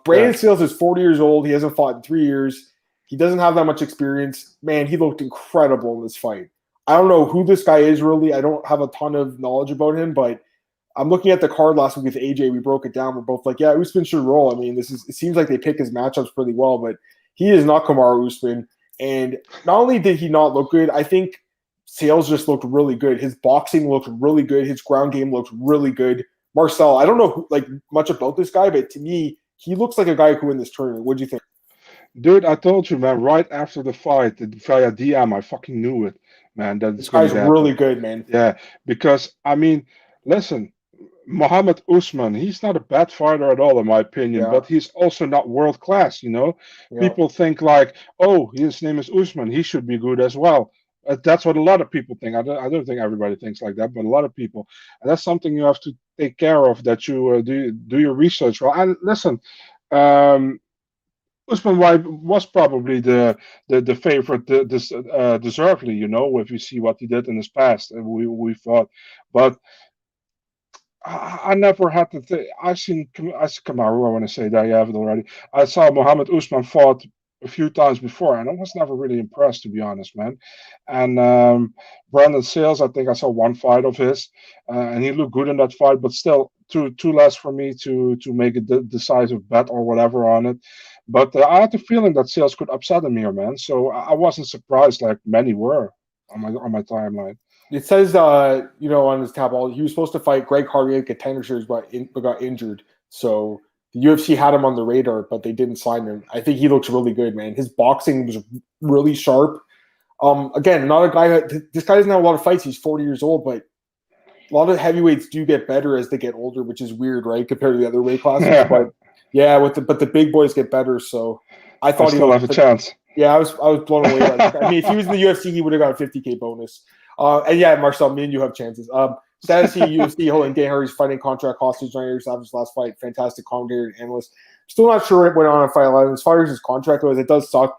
Brandon Sales is 40 years old. He hasn't fought in 3 years. He doesn't have that much experience. Man, he looked incredible in this fight. I don't know who this guy is really. I don't have a ton of knowledge about him, but I'm looking at the card last week with AJ. We broke it down. We're both like, yeah, Usman should roll. I mean, it seems like they pick his matchups pretty well, but he is not Kamaru Usman. And not only did he not look good, I think Sales just looked really good. His boxing looked really good. His ground game looked really good. Marcel, I don't know much about this guy, but to me, he looks like a guy who could win this tournament. What do you think? Dude, I told you, man, right after the fight, via DM, I fucking knew it, man, that it's This going guy's to happen. really good, man. Yeah, because, I mean, listen, Muhammad Usman, he's not a bad fighter at all, in my opinion, Yeah, but he's also not world class, you know? yeah. People think like, oh, his name is Usman, he should be good as well. That's what a lot of people think. I don't think everybody thinks like that, but a lot of people. And that's something you have to take care of, that you do your research well. And listen, um, Usman was probably the favorite, deservedly, you know, if you see what he did in his past. And we thought, but I never had to think. I seen Kamaru. I want to say that you have it already. I saw Muhammad Usman fought a few times before, and I was never really impressed, to be honest, man. And Brandon Sales, I think I saw one fight of his, and he looked good in that fight, but still too less for me to make a decisive bet or whatever on it. But I had the feeling that Sales could upset him here, man. So I wasn't surprised like many were on my timeline. It says, on his tab, he was supposed to fight Greg Hardy at Contender Series, but got injured. So the UFC had him on the radar, but they didn't sign him. I think he looks really good, man. His boxing was really sharp. Again, not a guy this guy doesn't have a lot of fights. He's 40 years old, but a lot of heavyweights do get better as they get older, which is weird, right? Compared to the other weight classes. But yeah, but the big boys get better. So I thought he still have a chance. Yeah, I was blown away. I mean, if he was in the UFC, he would have got a 50K bonus. And yeah, Marcel, me and you have chances. Sad to see UFC holding Dan Hardy's fighting contract hostage 9 years after his last fight. Fantastic commentator and analyst. Still not sure what went on Fight 11. As far as his contract goes, it does suck.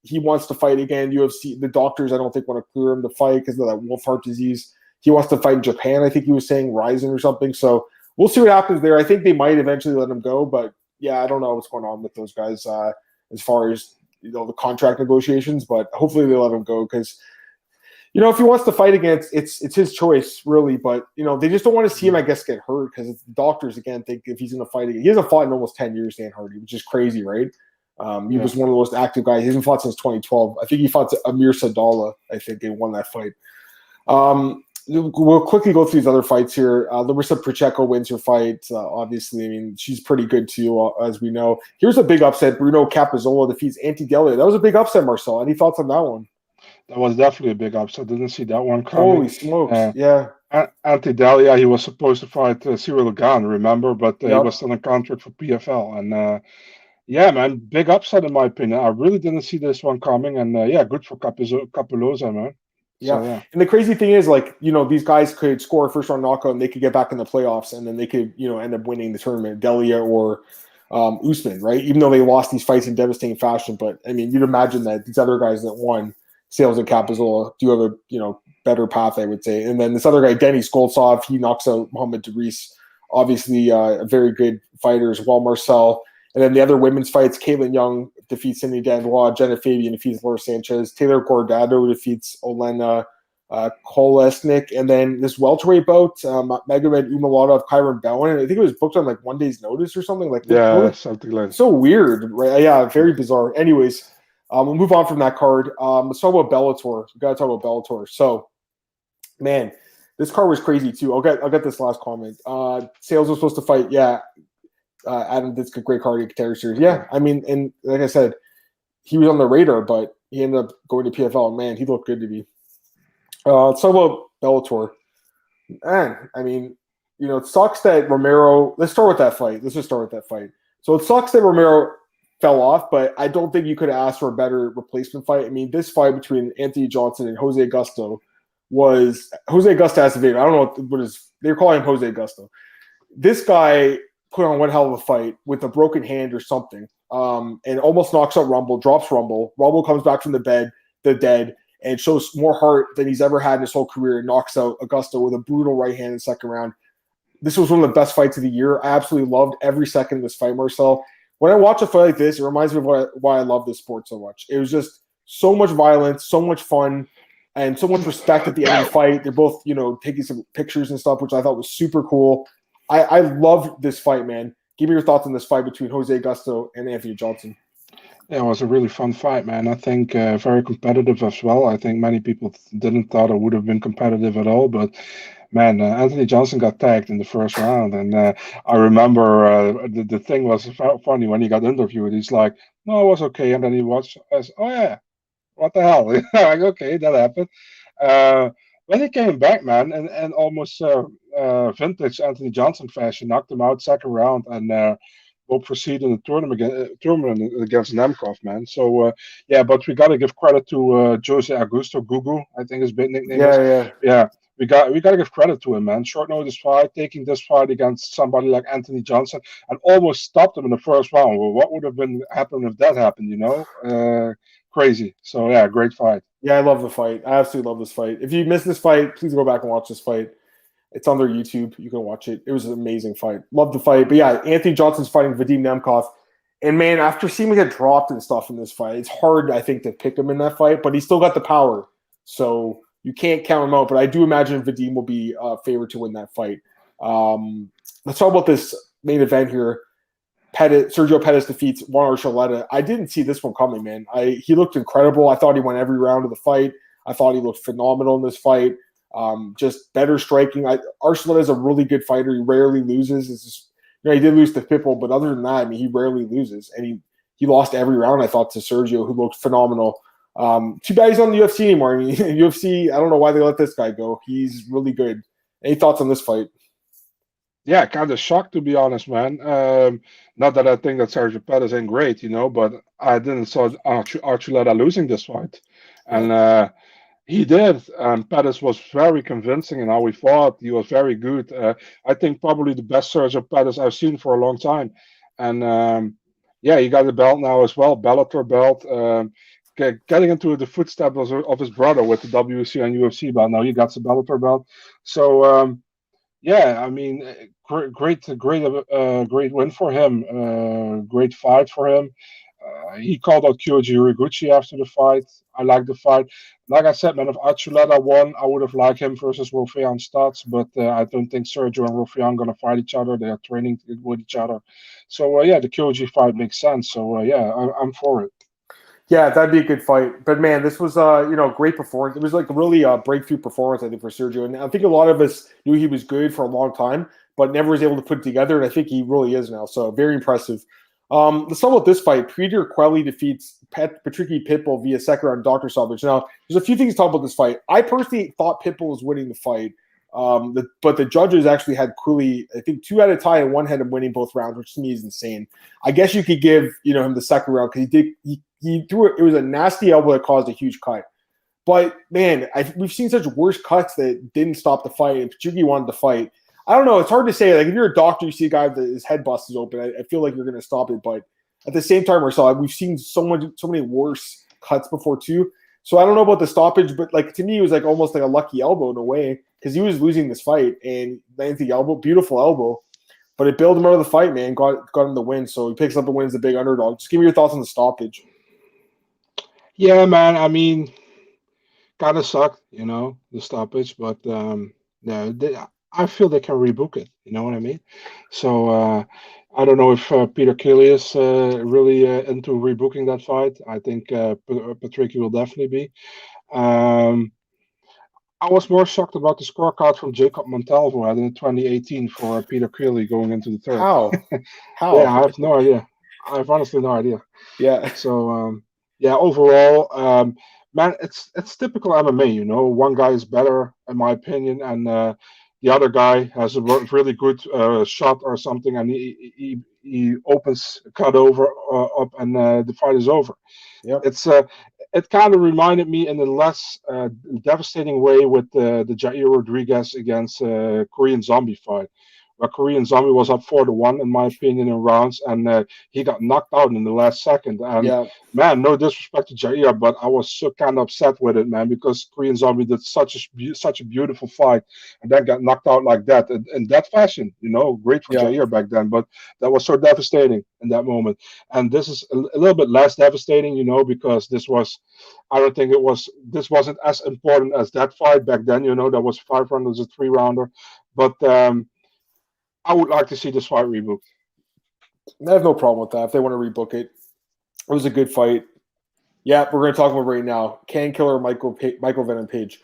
He wants to fight again. UFC, the doctors, I don't think, want to clear him to fight because of that wolf heart disease. He wants to fight in Japan, I think he was saying, Ryzen or something. So we'll see what happens there. I think they might eventually let him go, but yeah, I don't know what's going on with those guys as far as the contract negotiations. But hopefully they let him go because if he wants to fight against, it's his choice, really. But, they just don't want to see him, I guess, get hurt because the doctors, again, think if he's going to fight again. He hasn't fought in almost 10 years, Dan Hardy, which is crazy, right? He was one of the most active guys. He hasn't fought since 2012. I think he fought Amir Sadallah, I think, and won that fight. We'll quickly go through these other fights here. Larissa Pacheco wins her fight. Obviously, I mean, she's pretty good, too, as we know. Here's a big upset. Bruno Capizzola defeats Auntie Delia. That was a big upset, Marcel. Any thoughts on that one? That was definitely a big upset. Didn't see that one coming. Holy smokes! Yeah. Auntie Delia, he was supposed to fight Cyril Gane, remember? But he was still in contract for PFL. And yeah, man, big upset in my opinion. I really didn't see this one coming. And yeah, good for Capizzola, man. Yeah. So, yeah. And the crazy thing is, these guys could score a first-round knockout and they could get back in the playoffs, and then they could, end up winning the tournament, Delia or Usman, right? Even though they lost these fights in devastating fashion. But, I mean, you'd imagine that these other guys that won, Sales and Capizzola, do have a, better path, I would say. And then this other guy, Denis Goltsov, he knocks out Mohamed Idris, obviously a very good fighter as well, Marcel. And then the other women's fights, Caitlin Young defeats Cindy Dandois, Jenna Fabian defeats Laura Sanchez, Taylor Gordado defeats Olena Kolesnik, and then this welterweight bout, Magomed Umalatov, Kyron Bowen. I think it was booked on 1 day's notice or something like that. Yeah, something like that. So weird, right? Yeah, very bizarre. Anyways, we'll move on from that card. Let's talk about Bellator. We got to talk about Bellator. So, man, this card was crazy too. I'll get this last comment. Sales was supposed to fight. Yeah. Adam did a great cardio Contender Series. Yeah, I mean, and like I said, he was on the radar, but he ended up going to PFL. Man, he looked good to me. Let's talk about Bellator. Man, I mean, it sucks that Romero – let's start with that fight. Let's just start with that fight. So it sucks that Romero fell off, but I don't think you could have asked for a better replacement fight. I mean, this fight between Anthony Johnson and Jose Augusto was – Jose Augusto has to be – I don't know what his – they were calling him Jose Augusto. This guy – put on one hell of a fight with a broken hand or something, and almost knocks out Rumble, drops Rumble. Rumble comes back from the dead, and shows more heart than he's ever had in his whole career, and knocks out Augusto with a brutal right hand in the second round. This was one of the best fights of the year. I absolutely loved every second of this fight, Marcel. When I watch a fight like this, it reminds me of why I love this sport so much. It was just so much violence, so much fun, and so much respect at the end of the fight. They're both, taking some pictures and stuff, which I thought was super cool. I love this fight, man. Give me your thoughts on this fight between Jose Augusto and Anthony Johnson. Yeah, it was a really fun fight, man. I think very competitive as well. I think many people didn't thought it would have been competitive at all, but man, Anthony Johnson got tagged in the first round, and I remember the thing was funny when he got interviewed. He's like, "No, it was okay," and then he watched as, "Oh yeah, what the hell?" Like, okay, that happened. Uh, when he came back, man, and almost vintage Anthony Johnson fashion, knocked him out second round, and will proceed in the tournament against Nemkov, man. So yeah, but we got to give credit to Jose Augusto Gugu, I think his big nickname is. Yeah, yeah. Yeah, we got to give credit to him, man. Short notice fight, taking this fight against somebody like Anthony Johnson, and almost stopped him in the first round. Well, what would have been happened if that happened? Crazy. So yeah, great fight. Yeah, I love the fight. I absolutely love this fight. If you missed this fight, please go back and watch this fight. It's on their YouTube. You can watch it. It was an amazing fight. Love the fight. But yeah, Anthony Johnson's fighting Vadim Nemkov. And man, after seeing him get dropped and stuff in this fight, it's hard, I think, to pick him in that fight, but he still got the power. So you can't count him out. But I do imagine Vadim will be favored to win that fight. Let's talk about this main event here. Sergio Pettis defeats Juan Archuleta. I didn't see this one coming, man. He looked incredible. I thought he won every round of the fight. I thought he looked phenomenal in this fight. Just better striking. Archuleta is a really good fighter. He rarely loses. He did lose to Pitbull, but other than that, I mean, he rarely loses. And he lost every round, I thought, to Sergio, who looked phenomenal. Too bad he's not in the UFC anymore. I mean, UFC, I don't know why they let this guy go. He's really good. Any thoughts on this fight? Yeah, kind of shocked to be honest, man. Not that I think that Sergio Pettis ain't great, but I didn't saw Archuleta losing this fight, Yeah. and he did. Pettis was very convincing in how he fought. He was very good. I think probably the best Sergio Pettis I've seen for a long time, and yeah, he got the belt now as well, Bellator belt. Getting into the footsteps of his brother with the WC and UFC belt. Now he got the Bellator belt, so. Yeah, I mean, great win for him. Great fight for him. He called out Kyoji Horiguchi after the fight. I like the fight. Like I said, man, if Archuleta won, I would have liked him versus Rofean Stats, but I don't think Sergio and Rofean gonna fight each other. They are training with each other. So yeah, the Kyoji fight makes sense. So yeah, I'm for it. Yeah, that'd be a good fight. But man, this was great performance. It was like a really breakthrough performance, I think, for Sergio. And I think a lot of us knew he was good for a long time, but never was able to put it together. And I think he really is now. So very impressive. Let's talk about this fight. Peter Quelly defeats Patricky Pitbull via second round doctor stoppage. Now, there's a few things to talk about this fight. I personally thought Pitbull was winning the fight. But the judges actually had Cooley, I think, 2 had a tie and 1 had him winning both rounds, which to me is insane. I guess you could give him the second round because he threw it. It was a nasty elbow that caused a huge cut. But man, we've seen such worse cuts that didn't stop the fight, and Pachuki wanted to fight. I don't know. It's hard to say. Like if you're a doctor, you see a guy that his head bust is open. I feel like you're going to stop it. But at the same time, Marcel, we've seen so many worse cuts before too. So I don't know about the stoppage, but like to me, it was like almost like a lucky elbow in a way because he was losing this fight and landed the elbow, beautiful elbow, but it bailed him out of the fight, man. Got him the win, so he picks up the win as the big underdog. Just give me your thoughts on the stoppage. Yeah, man. I mean, kind of sucked, the stoppage, but yeah, I feel they can rebook it. You know what I mean? So I don't know if Peter Kelly is really into rebooking that fight. I think Patricky will definitely be. Um, I was more shocked about the scorecard from Jacob Montalvo in 2018 for Peter Kelly going into the third. How? Yeah, I have no idea. I have honestly no idea. Yeah. So yeah, overall, man, it's typical MMA. One guy is better, in my opinion, and the other guy has a really good shot or something, and he opens cut over up, and the fight is over. Yep. It kind of reminded me in a less devastating way with the Jair Rodriguez against Korean Zombie fight. Where Korean Zombie was up 4-1 in my opinion in rounds, and he got knocked out in the last second. And Yeah. man, no disrespect to Jair, but I was so kind of upset with it, man, because Korean Zombie did such a beautiful fight, and then got knocked out like that in that fashion. Great for Yeah. Jair back then, but that was so devastating in that moment. And this is a little bit less devastating, because I don't think this wasn't as important as that fight back then. That was 5 rounds, a 3-rounder, but. I would like to see this fight rebooked. I have no problem with that if they want to rebook it. It was a good fight. Yeah, we're going to talk about it right now. Can Killer Michael Venom Page.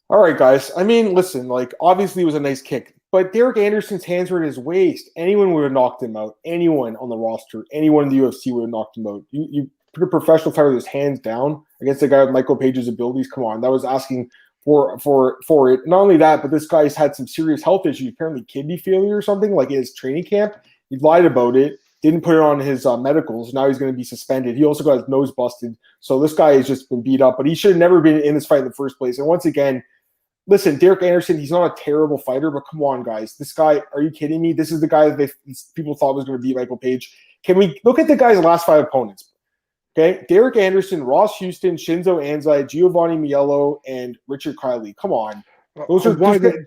All right, guys. I mean, listen, like, obviously it was a nice kick, but Derek Anderson's hands were at his waist. Anyone would have knocked him out. Anyone on the roster, anyone in the UFC would have knocked him out. You put a professional fighter with his hands down against a guy with Michael Page's abilities. Come on, that was asking for it. Not only that, but this guy's had some serious health issues, apparently kidney failure or something, like in his training camp. He lied about it, didn't put it on his medicals. Now he's going to be suspended. He also got his nose busted. So this guy has just been beat up, but he should have never been in this fight in the first place. And once again, listen, Derek Anderson, he's not a terrible fighter, but come on, guys. This guy, are you kidding me? This is the guy that people thought was going to beat Michael Page. Can we look at the guy's last 5 opponents? Okay, Derek Anderson, Ross Houston, Shinzo Anzai, Giovanni Miello, and Richard Kiley. Come on.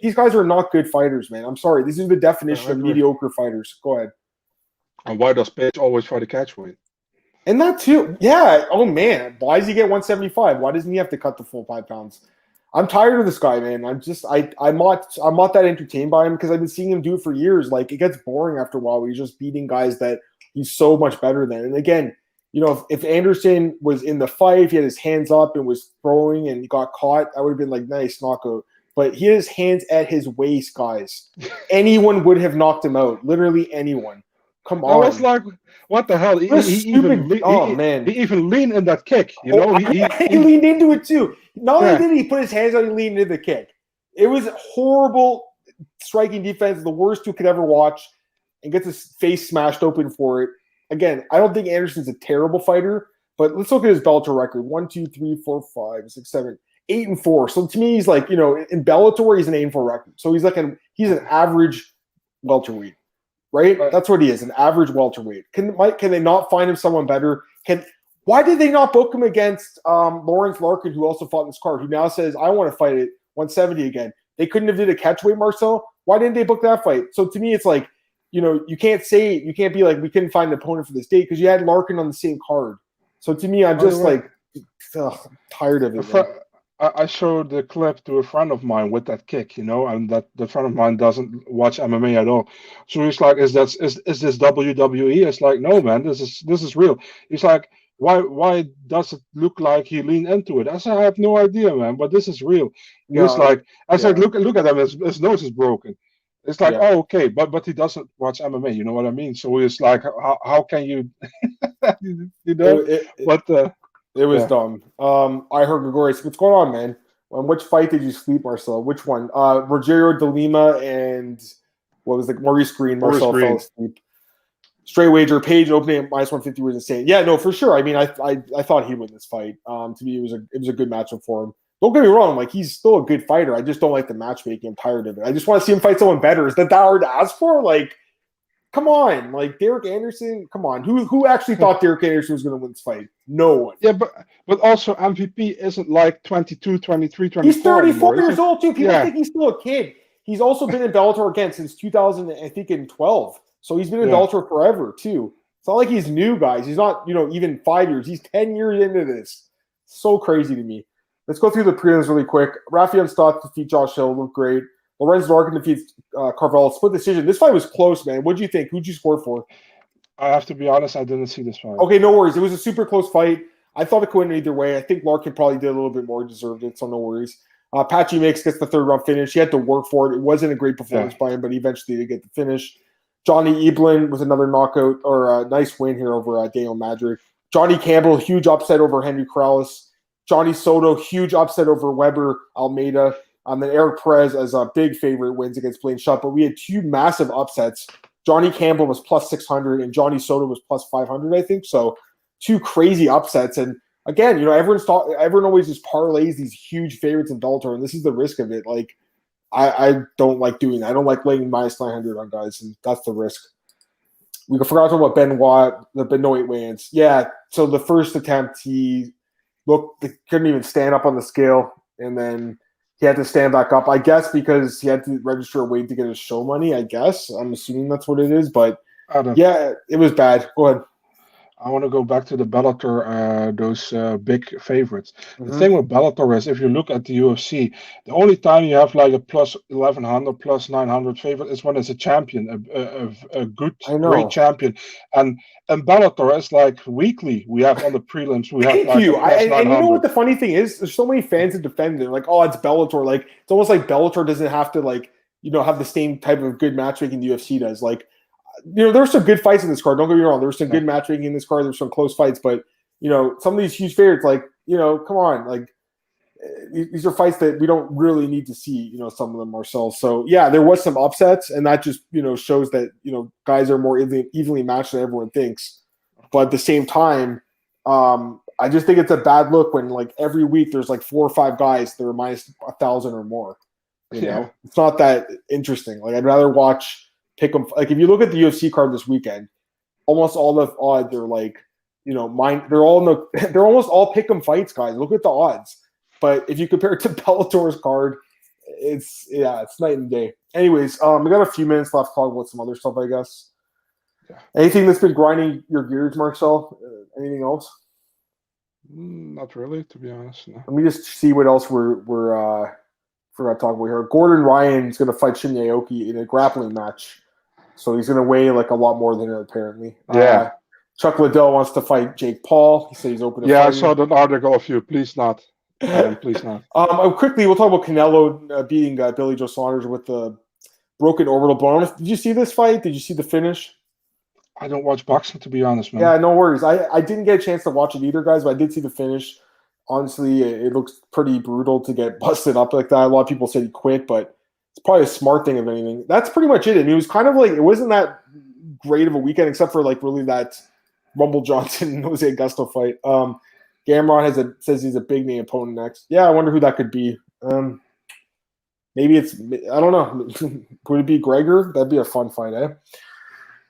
These guys are not good fighters, man. I'm sorry. This is the definition of mediocre fighters. Go ahead. And why does Page always fight a catch weight? And that too. Yeah. Oh, man. Why does he get 175? Why doesn't he have to cut the full 5 pounds? I'm tired of this guy, man. I'm not that entertained by him because I've been seeing him do it for years. Like, it gets boring after a while where he's just beating guys that he's so much better than. And again, you know, if Anderson was in the fight, if he had his hands up and was throwing and got caught, I would have been like, nice knockout. But he had his hands at his waist, guys. Anyone would have knocked him out. Literally anyone. Come on. I was like, what the hell? He even leaned in that kick. You know, he leaned into it too. Not only did he put his hands on, he leaned into the kick. It was horrible striking defense, the worst you could ever watch, and gets his face smashed open for it. Again, I don't think Anderson's a terrible fighter, but let's look at his Bellator record. 1, 2, 3, 4, 5, 6, 7, 8-4. So to me, he's like, you know, in Bellator, he's an 8-4 record. So he's he's an average welterweight, right? That's what he is, an average welterweight. Can they not find him someone better? Why did they not book him against Lawrence Larkin, who also fought in this card, who now says, I want to fight at 170 again? They couldn't have did a catchweight, Marcel. Why didn't they book that fight? So to me, it's like, you know, you can't be like, we couldn't find an opponent for this date because you had Larkin on the same card. So to me, I'm just I'm tired of it. I showed the clip to a friend of mine with that kick, you know, and that the friend of mine doesn't watch MMA at all. So he's like, is this WWE? It's like, no, man, this is real. He's like, why does it look like he leaned into it? I said, I have no idea, man, but this is real. He's like, I said, look at him, his nose is broken. It's like, oh, okay, but he doesn't watch MMA, you know what I mean? So it's like, how can you, you know? It was dumb. I heard Gregorius. What's going on, man? Which fight did you sleep, Marcel? Which one? Rogerio de Lima and what was Maurice Green? Marcel fell asleep. Straight wager. Page opening at -150 was insane. Yeah, no, for sure. I mean, I thought he'd win this fight. To me, it was a good matchup for him. Don't get me wrong, like, he's still a good fighter. I just don't like the matchmaking. I'm tired of it. I just want to see him fight someone better. Is that hard to ask for? Like, come on. Like, Derek Anderson, come on. Who actually thought Derek Anderson was going to win this fight? No one. Yeah, but also MVP isn't like 22, 23, 24. He's 34 years old, too. People think he's still a kid. He's also been in Bellator again since 2012. So he's been in Bellator forever, too. It's not like he's new, guys. He's not, even 5 years. He's 10 years into this. So crazy to me. Let's go through the prelims really quick. Rafael Stotts defeat Josh Hill. Looked great. Lorenz Larkin defeats Carvalho. Split decision. This fight was close, man. What'd you think? Who'd you score for? I have to be honest, I didn't see this fight. Okay, no worries. It was a super close fight. I thought it could win either way. I think Larkin probably did a little bit more, deserved it, so no worries. Patchy Mix gets the third round finish. He had to work for it. It wasn't a great performance by him, but he eventually did get the finish. Johnny Eblin with another knockout or a nice win here over Daniel Madrid. Johnny Campbell, huge upset over Henry Corrales. Johnny Soto, huge upset over Weber Almeida. Then Eric Perez as a big favorite wins against Blaine Shutt. But we had two massive upsets. Johnny Campbell was plus 600 and Johnny Soto was plus 500, I think. So two crazy upsets. And again, everyone always just parlays these huge favorites in Bellator, and this is the risk of it. Like, I don't like doing that. I don't like laying minus 900 on guys, and that's the risk. We forgot to talk about Benoit, the Benoit weigh-ins. Yeah, so the first attempt, he couldn't even stand up on the scale, and then he had to stand back up, I guess, because he had to register a weight to get his show money, I guess. I'm assuming that's what it is, but yeah, it was bad. Go ahead. I want to go back to the Bellator, those big favorites. The Mm-hmm. thing with Bellator is, if you look at the UFC, the only time you have like a plus 1100, plus 900 favorite is when it's a champion, a good, I great know. champion. And Bellator is like weekly. We have on the prelims, we have Thank like a you. plus And you know what 900. the funny thing is? There's so many fans that defend it. Like, oh, it's Bellator. Like, it's almost like Bellator doesn't have to have the same type of good matchmaking the UFC does. Like, there's some good fights in this card. Don't get me wrong. There was some good matchmaking in this card. There's some close fights, but some of these huge favorites, like, come on, like these are fights that we don't really need to see. Some of them, Marcel. So yeah, there was some upsets, and that just shows that guys are more evenly matched than everyone thinks. But at the same time, I just think it's a bad look when like every week there's like 4 or 5 guys that are minus 1,000 or more. It's not that interesting. Like, I'd rather watch pick them. Like, if you look at the UFC card this weekend, almost all the odds are like, they're almost all pick 'em fights, guys. Look at the odds. But if you compare it to Bellator's card, it's night and day. Anyways, we got a few minutes left to talk about some other stuff, I guess. Yeah. Anything that's been grinding your gears, Marcel? Anything else? Not really, to be honest. No. Let me just see what else we're forgot to talk about here. Gordon Ryan's going to fight Shinya Aoki in a grappling match. So he's going to weigh like a lot more than it, apparently. Yeah. Chuck Liddell wants to fight Jake Paul. He said he's open to fighting. I saw that article of you. Please not. Please not. Quickly, we'll talk about Canelo beating Billy Joe Saunders with the broken orbital bone. Did you see this fight? Did you see the finish? I don't watch boxing, to be honest, man. Yeah, no worries. I didn't get a chance to watch it either, guys, but I did see the finish. Honestly, it looks pretty brutal to get busted up like that. A lot of people said he quit, but it's probably a smart thing, if anything. That's pretty much it. I mean, it was kind of like, it wasn't that great of a weekend, except for like really that Rumble Johnson Jose Augusto fight. Gamron says he's a big name opponent next. Yeah, I wonder who that could be. Maybe it's, I don't know. Would it be Gregor? That'd be a fun fight, eh?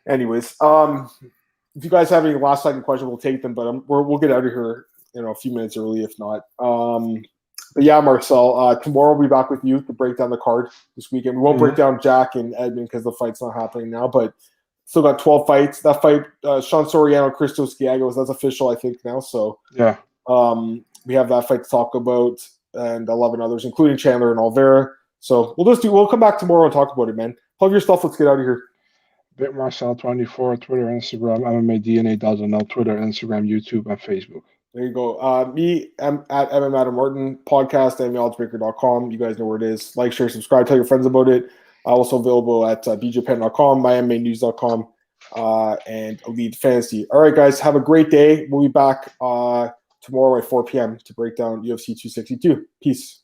Anyways, if you guys have any last second questions, we'll take them, but we'll get out of here a few minutes early if not. But yeah, Marcel, tomorrow we'll be back with you to break down the card this weekend. We won't break down Jack and Edmund because the fight's not happening now, but still got 12 fights. That fight, Sean Soriano, Christos Giagos, that's official, I think, now. So yeah, we have that fight to talk about and 11 others, including Chandler and Oliveira. So we'll come back tomorrow and talk about it, man. Plug your stuff. Let's get out of here. Bit Marcel24, Twitter, Instagram, MMA DNA Twitter, Instagram, YouTube, and Facebook. There you go. Me, I'm at MMAOB Podcast, MMAOddsbreaker.com. You guys know where it is. Like, share, subscribe, tell your friends about it. Also available at bjpen.com, MyMMAnews.com, and Elite Fantasy. All right, guys, have a great day. We'll be back tomorrow at 4 p.m. to break down UFC 262. Peace.